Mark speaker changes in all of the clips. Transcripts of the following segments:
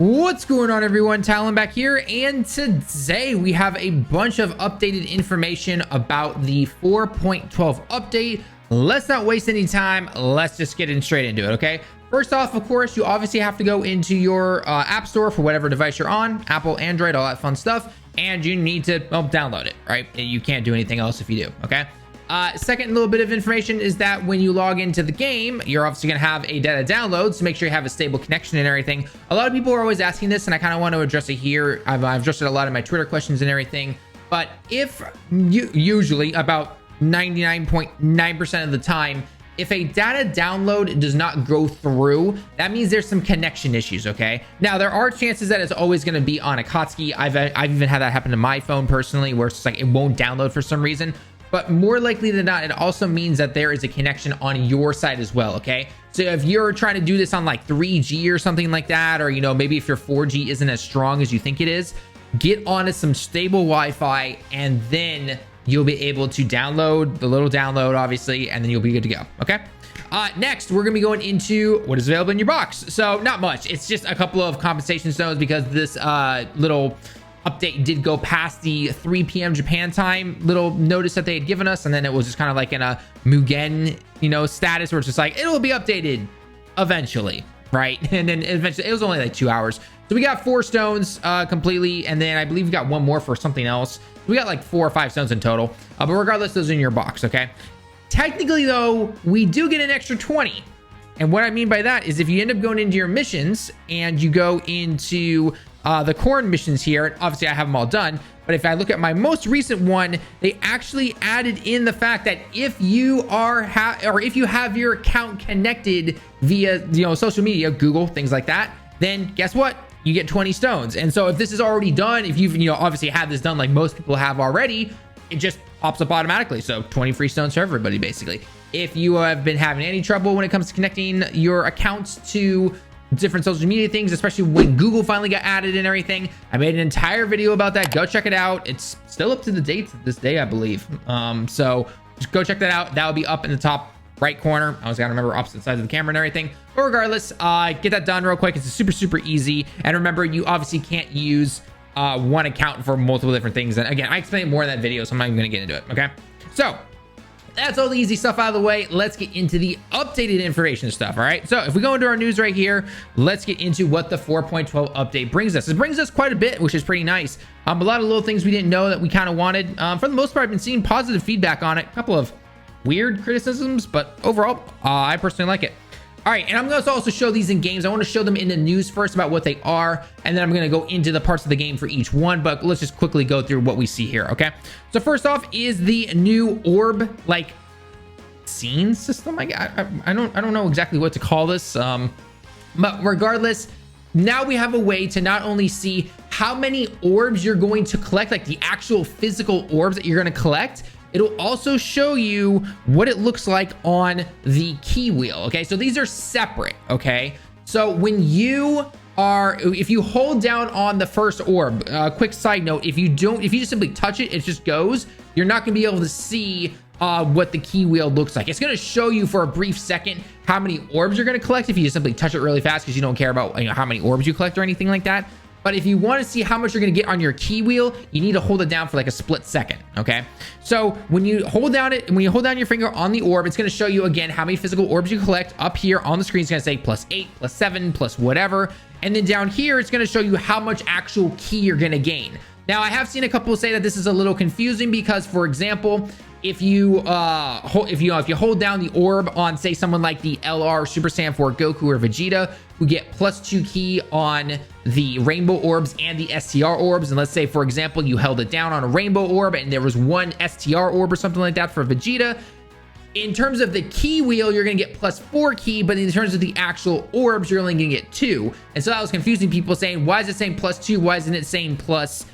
Speaker 1: What's going on, everyone? Talon back here, and today we have a bunch of updated information about the 4.12 update. Let's not waste any time. Let's just get straight into it, okay? First off, of course, you obviously have to go into your app store for whatever device you're on, Apple, Android, all that fun stuff, and you need to download it, right? You can't do anything else if you do, okay? Second little bit of information is that when you log into the game, you're obviously going to have a data download, so make sure you have a stable connection and everything. A lot of people are always asking this, and I kind of want to address it here. I've addressed it a lot in my Twitter questions and everything, but if you usually about 99.9% of the time, if a data download does not go through, that means there's some connection issues, okay? Now, there are chances that it's always going to be on a Kotsky. I've even had that happen to my phone personally, where it's just like it won't download for some reason. But more likely than not, it also means that there is a connection on your side as well, okay? So if you're trying to do this on like 3G or something like that, or, you know, maybe if your 4G isn't as strong as you think it is, get onto some stable Wi-Fi, and then you'll be able to download the little download, obviously, and then you'll be good to go, okay? Next, we're gonna be going into what is available in your box. So not much. It's just a couple of compensation stones because this little update did go past the 3 p.m. Japan time little notice that they had given us, and then it was just kind of like in a Mugen, you know, status where it's just like it'll be updated eventually, right? And then eventually it was only like 2 hours. So we got 4 stones completely, and then I believe we got one more for something else. We got like 4 or 5 stones in total, but regardless, those are in your box, okay? Technically though, we do get an extra 20. And what I mean by that is if you end up going into your missions and you go into the corn missions here, and obviously I have them all done, but if I look at my most recent one, they actually added in the fact that if you are if you have your account connected via, you know, social media, Google, things like that, then guess what? You get 20 stones. And so if this is already done, if you've, you know, obviously had this done like most people have already, it just pops up automatically. So 20 free stones for everybody, basically. If you have been having any trouble when it comes to connecting your accounts to different social media things, especially when Google finally got added and everything, I made an entire video about that. Go check it out. It's still up to the date this day, I believe. So just go check that out. That'll be up in the top right corner. I always gotta remember opposite sides of the camera and everything. But regardless, get that done real quick. It's super easy. And remember, you obviously can't use one account for multiple different things. And again, I explained more in that video, so I'm not even gonna get into it, okay? So that's all the easy stuff out of the way. Let's get into the updated information stuff, all right? So if we go into our news right here, let's get into what the 4.12 update brings us. It brings us quite a bit, which is pretty nice. A lot of little things we didn't know that we kind of wanted. For the most part, I've been seeing positive feedback on it. A couple of weird criticisms, but overall, I personally like it. All right, and I'm going to also show these in games. I want to show them in the news first about what they are, and then I'm going to go into the parts of the game for each one, but let's just quickly go through what we see here, okay? So first off is the new orb, like, scene system. I don't know exactly what to call this, but regardless, now we have a way to not only see how many orbs you're going to collect, like the actual physical orbs that you're going to collect. It'll also show you what it looks like on the key wheel, okay? So these are separate, okay? So when you are, if you hold down on the first orb, quick side note, if you just simply touch it, it just goes, you're not gonna be able to see what the key wheel looks like. It's gonna show you for a brief second how many orbs you're gonna collect if you just simply touch it really fast because you don't care about, you know, how many orbs you collect or anything like that. But if you want to see how much you're going to get on your key wheel, you need to hold it down for like a split second, okay? So when you hold down your finger on the orb, it's going to show you again how many physical orbs you collect. Up here on the screen, it's going to say +8, +7, plus whatever. And then down here, it's going to show you how much actual key you're going to gain. Now, I have seen a couple say that this is a little confusing because, for example, if you hold down the orb on, say, someone like the LR Super Saiyan 4 Goku or Vegeta, who get +2 key on the rainbow orbs and the STR orbs, and let's say, for example, you held it down on a rainbow orb and there was one STR orb or something like that for Vegeta, in terms of the key wheel, you're going to get +4 key, but in terms of the actual orbs, you're only going to get 2. And so that was confusing people, saying, why is it saying +2? Why isn't it saying +4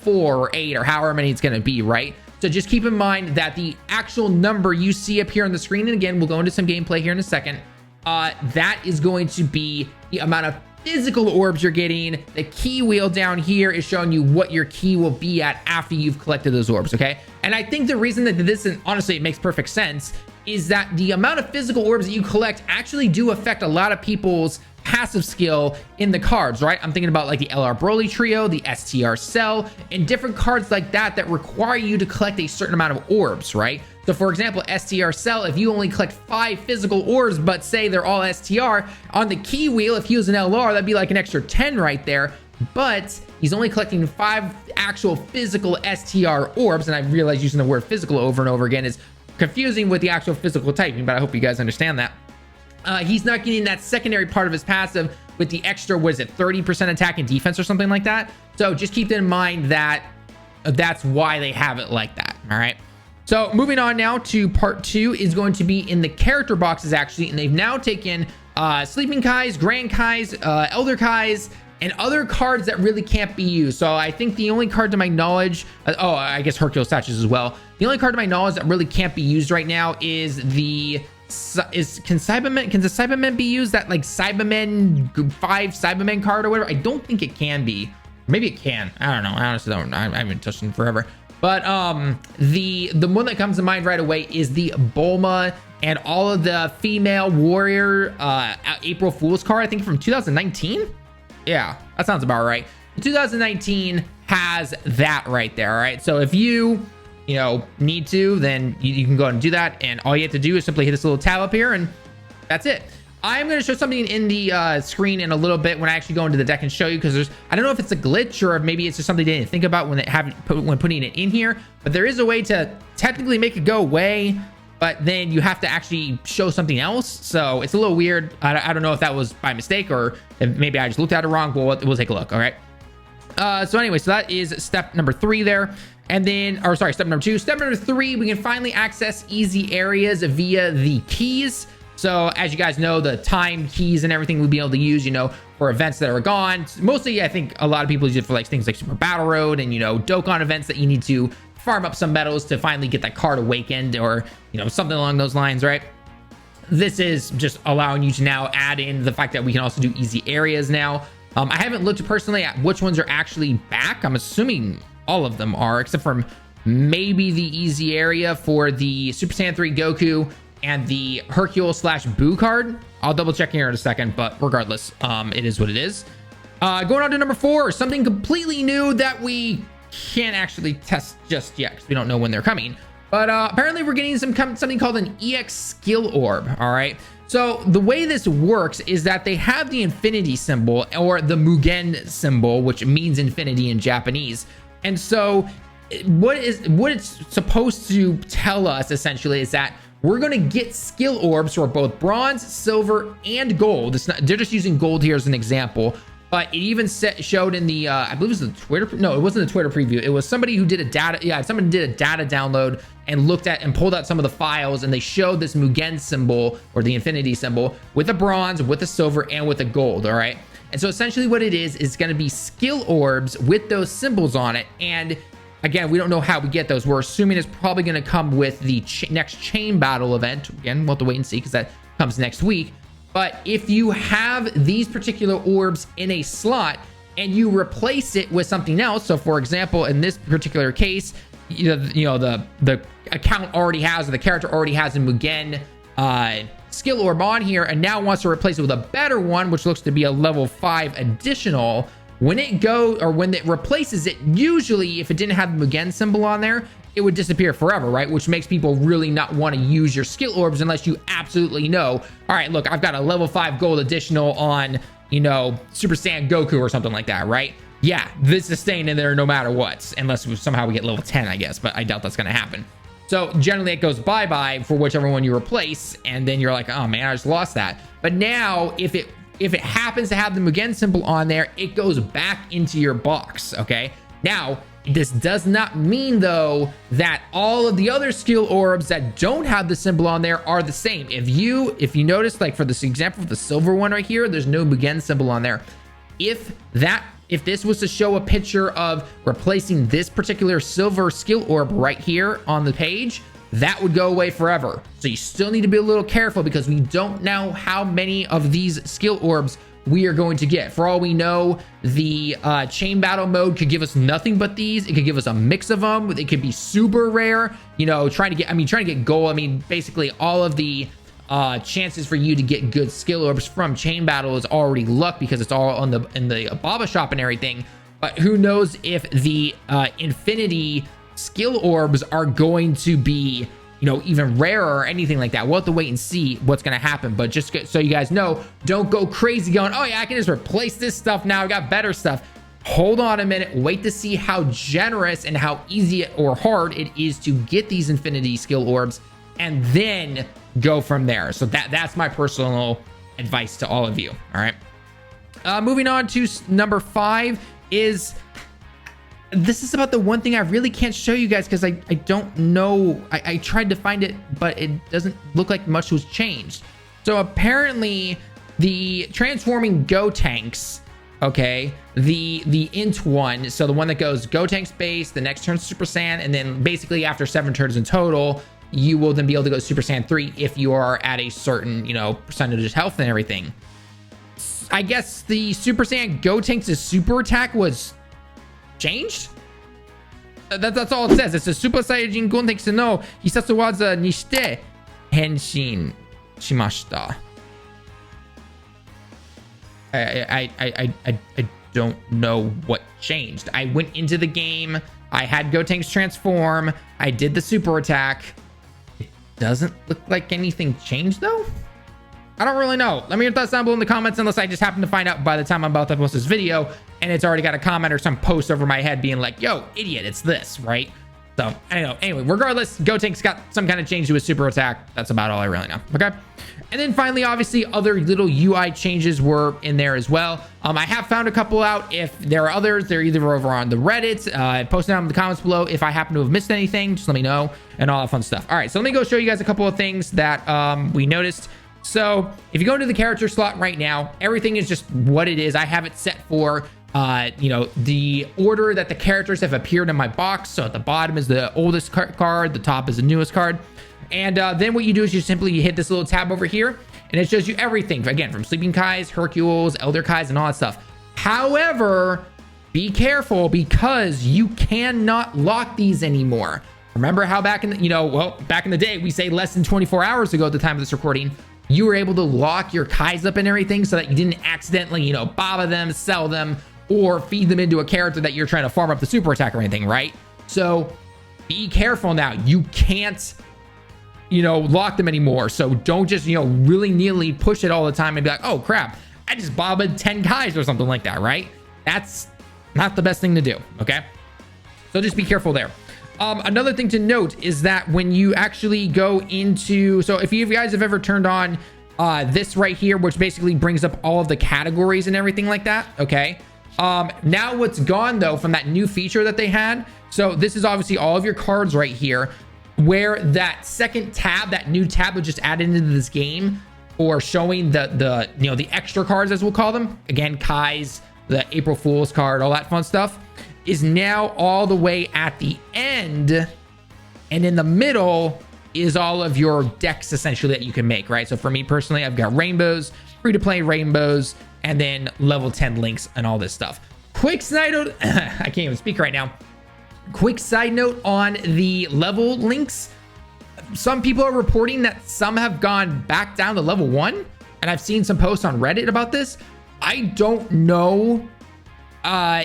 Speaker 1: or 8 or however many it's going to be, right? So just keep in mind that the actual number you see up here on the screen, and again, we'll go into some gameplay here in a second, that is going to be the amount of physical orbs you're getting. The key wheel down here is showing you what your key will be at after you've collected those orbs, okay? And I think the reason that this, and honestly, it makes perfect sense, is that the amount of physical orbs that you collect actually do affect a lot of people's passive skill in the cards, right? I'm thinking about like the LR Broly trio, the STR cell, and different cards like that require you to collect a certain amount of orbs, right? So for example, STR cell, if you only collect 5 physical orbs, but say they're all STR, on the key wheel, if he was an LR, that'd be like an extra 10 right there. But he's only collecting 5 actual physical STR orbs, and I realize using the word physical over and over again is confusing with the actual physical typing, but I hope you guys understand that. He's not getting that secondary part of his passive with the extra, what is it, 30% attack and defense or something like that. So just keep in mind that that's why they have it like that. All right. So moving on now to part 2 is going to be in the character boxes actually, and they've now taken Sleeping Kais, Grand Kais, Elder Kais, and other cards that really can't be used. So I think the only card to my knowledge, I guess Hercules statues as well. The only card to my knowledge that really can't be used right now is can the Cybermen be used? That like Cybermen 5 Cybermen card or whatever? I don't think it can be. Maybe it can. I don't know. I honestly don't know. I haven't touched them forever. But the one that comes to mind right away is the Bulma and all of the female warrior April Fool's card, I think from 2019. Yeah, that sounds about right. 2019 has that right there. All right. So if you need to, then you can go ahead and do that. And all you have to do is simply hit this little tab up here, and that's it. I'm going to show something in the screen in a little bit when I actually go into the deck and show you, because I don't know if it's a glitch or if maybe it's just something they didn't think about when putting it in here. But there is a way to technically make it go away, but then you have to actually show something else. So it's a little weird. I don't know if that was by mistake or if maybe I just looked at it wrong. But we'll take a look. All right. So anyway, so that is step number 3 there. And then, step number 2. Step number 3, we can finally access easy areas via the keys. So as you guys know, the time keys and everything we'll be able to use, for events that are gone. Mostly, I think a lot of people use it for like things like Super Battle Road and, Dokkan events that you need to farm up some medals to finally get that card awakened or, something along those lines, right? This is just allowing you to now add in the fact that we can also do easy areas now. I haven't looked personally at which ones are actually back. I'm assuming all of them are, except for maybe the easy area for the Super Saiyan 3 Goku and the Hercule/Boo card. I'll double check here in a second, but regardless, it is what it is. Going on to number 4, something completely new that we can't actually test just yet because we don't know when they're coming. But apparently we're getting something called an EX Skill Orb. All right. So the way this works is that they have the infinity symbol or the Mugen symbol, which means infinity in Japanese. And so what it's supposed to tell us essentially is that we're going to get skill orbs for both bronze, silver, and gold. They're just using gold here as an example. But it even showed in the, I believe it was the Twitter. No, it wasn't the Twitter preview. It was somebody who did a data. Yeah, someone did a data download and looked at and pulled out some of the files, and they showed this Mugen symbol or the infinity symbol with a bronze, with a silver, and with a gold. All right. And so essentially what it is going to be skill orbs with those symbols on it. And again, we don't know how we get those. We're assuming it's probably going to come with the next chain battle event. Again, we'll have to wait and see because that comes next week. But if you have these particular orbs in a slot and you replace it with something else, so for example, in this particular case, the account already has, or the character already has a Mugen skill orb on here and now wants to replace it with a better one, which looks to be a level 5 additional. When it replaces it, usually if it didn't have the Mugen symbol on there, it would disappear forever, right? Which makes people really not want to use your skill orbs unless you absolutely know, all right, look, I've got a level 5 gold additional on, Super Saiyan Goku or something like that, right? Yeah, this is staying in there no matter what, unless somehow we get level 10, I guess, but I doubt that's going to happen. So generally it goes bye-bye for whichever one you replace, and then you're like, oh man, I just lost that. But now if it happens to have the Mugen symbol on there, it goes back into your box, okay? Now, this does not mean, though, that all of the other skill orbs that don't have the symbol on there are the same. If you notice, like for this example of the silver one right here, there's no Mugen symbol on there. If this was to show a picture of replacing this particular silver skill orb right here on the page, that would go away forever. So you still need to be a little careful because we don't know how many of these skill orbs we are going to get. For all we know, the chain battle mode could give us nothing but these. It could give us a mix of them. It could be super rare, trying to get gold. I mean, basically all of the chances for you to get good skill orbs from chain battle is already luck because it's all on in the Baba shop and everything. But who knows if the infinity skill orbs are going to be, you know, even rarer or anything like that. We'll have to wait and see what's going to happen. But just so you guys know, don't go crazy going, oh yeah, I can just replace this stuff now, I got better stuff. Hold on a minute, wait to see how generous and how easy or hard it is to get these infinity skill orbs, and then go from there. So that's my personal advice to all of you. All right, moving on to number 5 is, this is about the one thing I really can't show you guys because I don't know. I tried to find it, but it doesn't look like much was changed. So apparently the transforming Go tanks, okay, the int one, so the one that goes Go tank space, the next turn Super Saiyan, and then basically after 7 turns in total, you will then be able to go Super Saiyan 3 if you are at a certain, you know, percentage of health and everything. I guess the Super Saiyan Go tank's super attack was changed. That's all it says. It's a Super Saiyajin Go tank no hisatsu waza ni shite henshin shimashita. I don't know what changed. I went into the game, I had Go tanks transform, I did the super attack. It doesn't look like anything changed though. I don't really know. Let me know your thoughts down below in the comments, unless I just happen to find out by the time I'm about to post this video and it's already got a comment or some post over my head being like, yo, idiot, it's this, right? So I don't know. Anyway, regardless, Go tank's got some kind of change to his super attack. That's about all I really know. Okay. And then finally, obviously, other little UI changes were in there as well. I have found a couple out. If there are others, they're either over on the Reddit. Post them in the comments below. If I happen to have missed anything, just let me know and all that fun stuff. All right, so let me go show you guys a couple of things that we noticed. So if you go into the character slot right now, everything is just what it is. I have it set for you know, the order that the characters have appeared in my box. So at the bottom is the oldest card, the top is the newest card. And then what you do is you simply hit this little tab over here, and it shows you everything, again, from Sleeping Kais, Hercules, Elder Kais, and all that stuff. However, be careful because you cannot lock these anymore. Remember how back in the, you know, well, back in the day, we say less than 24 hours ago at the time of this recording, you were able to lock your Kais up and everything so that you didn't accidentally, you know, Baba them, sell them, or feed them into a character that you're trying to farm up the super attack or anything, right? So be careful now. You can't, you know, lock them anymore. So don't just, you know, willy-nilly push it all the time and be like, oh crap, I just bobbed 10 Kais or something like that, right? That's not the best thing to do, okay? So just be careful there. Another thing to note is that when you actually go into, so if you guys have ever turned on this right here, which basically brings up all of the categories and everything like that, okay? Now what's gone though from that new feature that they had, so this is obviously all of your cards right here, where that second tab, that new tab was just added into this game for showing the you know, the extra cards, as we'll call them, again, Kai's, the April Fool's card, all that fun stuff, is now all the way at the end, and in the middle is all of your decks essentially that you can make, right? So for me personally, I've got rainbows, free to play rainbows, and then level 10 links and all this stuff. Quick side note, I can't even speak right now. Quick side note on the level links. Some people are reporting that some have gone back down to level 1, and I've seen some posts on Reddit about this. I don't know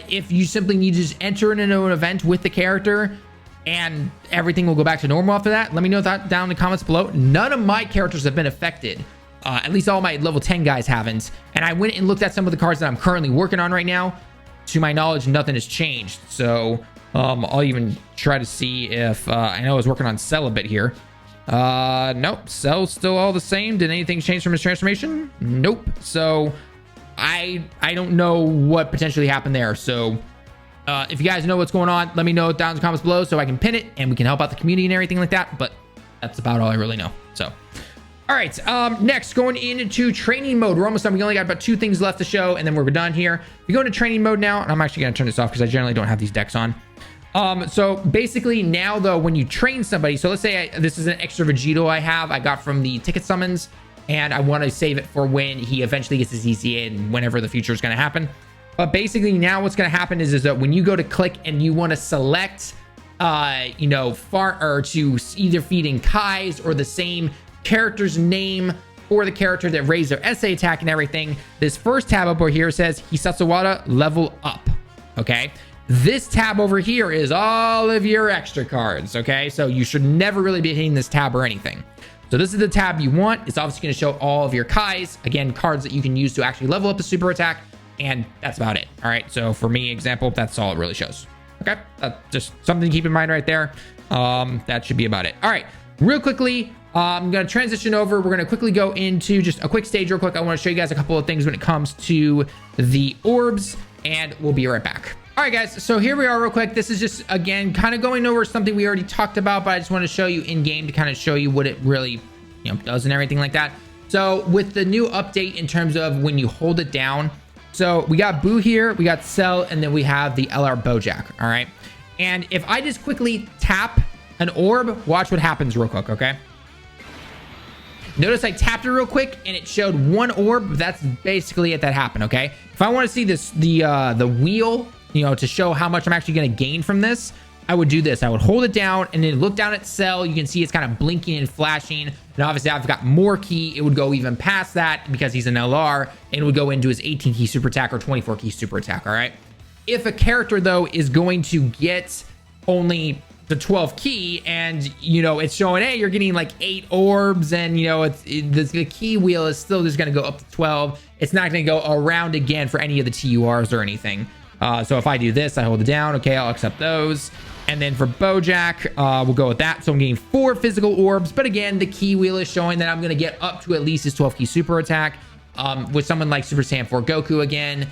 Speaker 1: if you simply need to just enter into an event with the character and everything will go back to normal after that. Let me know that down in the comments below. None of my characters have been affected. At least all my level 10 guys haven't. And I went and looked at some of the cards that I'm currently working on right now. To my knowledge, nothing has changed. So I'll even try to see if I know I was working on Cell a bit here. Nope, Cell's still all the same. Did anything change from his transformation? Nope. So I don't know what potentially happened there. So if you guys know what's going on, let me know down in the comments below so I can pin it and we can help out the community and everything like that. But that's about all I really know. So all right, next, going into training mode. We're almost done. We only got about 2 things left to show, and then we're done here. We go into training mode now, and I'm actually going to turn this off because I generally don't have these decks on. So basically now, though, when you train somebody, so let's say this is an extra Vegito I got from the ticket summons, and I want to save it for when he eventually gets his ECA and whenever the future is going to happen. But basically now what's going to happen is that when you go to click and you want to select, you know, to either feed in Kais or the same character's name for the character that raised their SA attack and everything. This first tab up over here says Hisasawada level up. Okay. This tab over here is all of your extra cards. Okay. So you should never really be hitting this tab or anything. So this is the tab you want. It's obviously going to show all of your Kais. Again, cards that you can use to actually level up a super attack. And that's about it. All right. So for me, example, that's all it really shows. Okay. That's just something to keep in mind right there. That should be about it. All right. Real quickly, I'm going to transition over. We're going to quickly go into just a quick stage real quick. I want to show you guys a couple of things when it comes to the orbs, and we'll be right back. All right, guys. So here we are real quick. This is just, again, kind of going over something we already talked about, but I just want to show you in game to kind of show you what it really, does and everything like that. So with the new update in terms of when you hold it down, so we got Boo here, we got Cell, and then we have the LR Bojack. All right. And if I just quickly tap an orb, watch what happens real quick. Okay. Notice I tapped it real quick and it showed one orb. That's basically it that happened. Okay. If I want to see this, the wheel, to show how much I'm actually going to gain from this, I would do this. I would hold it down and then look down at Cell. You can see it's kind of blinking and flashing. And obviously I've got more key. It would go even past that because he's an LR, and it would go into his 18 key super attack or 24 key super attack. All right. If a character though is going to get only the 12 key and it's showing, hey, you're getting like 8 orbs, and the key wheel is still just going to go up to 12. It's not going to go around again for any of the TURs or anything. So if I do this, I hold it down. Okay, I'll accept those. And then for Bojack, we'll go with that. So I'm getting 4 physical orbs, but again, the key wheel is showing that I'm going to get up to at least his 12 key super attack. With someone like Super Saiyan 4 Goku again,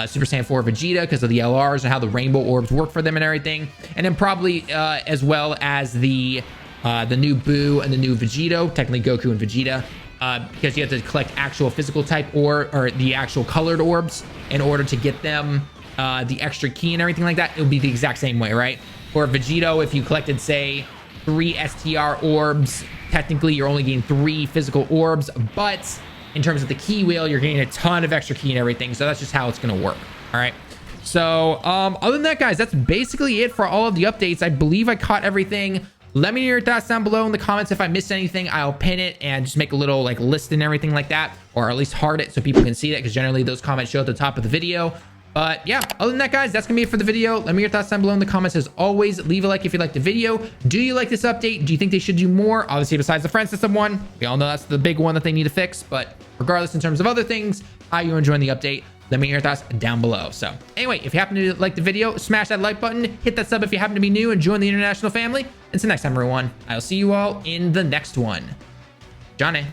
Speaker 1: Super Saiyan 4 Vegeta because of the LRs and how the rainbow orbs work for them and everything. And then probably as well as the new Boo and the new Vegito, technically Goku and Vegeta, because you have to collect actual physical type or the actual colored orbs in order to get them the extra key and everything like that. It would be the exact same way, right? For Vegito, if you collected, say, 3 STR orbs, technically you're only getting 3 physical orbs, but in terms of the key wheel, you're getting a ton of extra key and everything. So that's just how it's going to work. All right. So other than that, guys, that's basically it for all of the updates. I believe I caught everything. Let me know your thoughts down below in the comments. If I missed anything, I'll pin it and just make a little list and everything like that, or at least heart it so people can see that, because generally those comments show at the top of the video. But yeah, other than that, guys, that's gonna be it for the video. Let me know your thoughts down below in the comments. As always, leave a like if you liked the video. Do you like this update? Do you think they should do more? Obviously, besides the friend system one, we all know that's the big one that they need to fix. But regardless, in terms of other things, how you enjoying the update, let me know your thoughts down below. So anyway, if you happen to like the video, smash that like button, hit that sub if you happen to be new, and join the international family. Until next time, everyone, I'll see you all in the next one. Johnny.